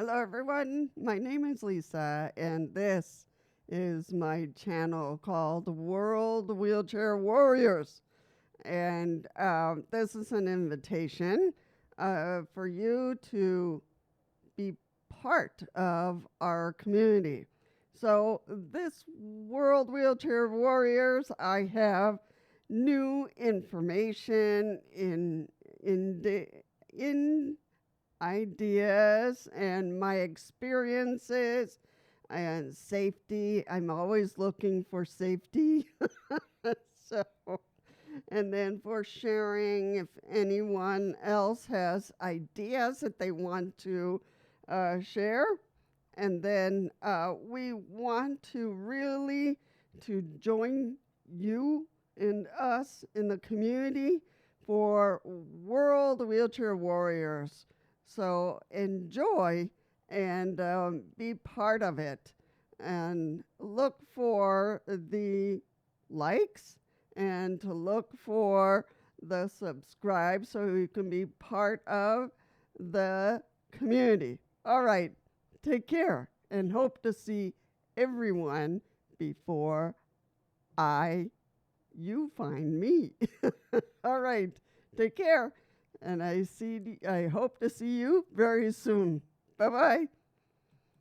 Hello, everyone. My name is Lisa, and this is my channel called World Wheelchair Warriors. And this is an invitation for you to be part of our community. So, this World Wheelchair Warriors, I have new information in ideas and my experiences and safety. I'm always looking for safety. So, and then for sharing, if anyone else has ideas that they want to share. And then we want to really to join you and us in the community for World Wheelchair Warriors. So enjoy and be part of it. And look for the likes and to look for the subscribe so you can be part of the community. All right, take care and hope to see everyone before you find me. All right, take care. And I hope to see you very soon. Bye-bye.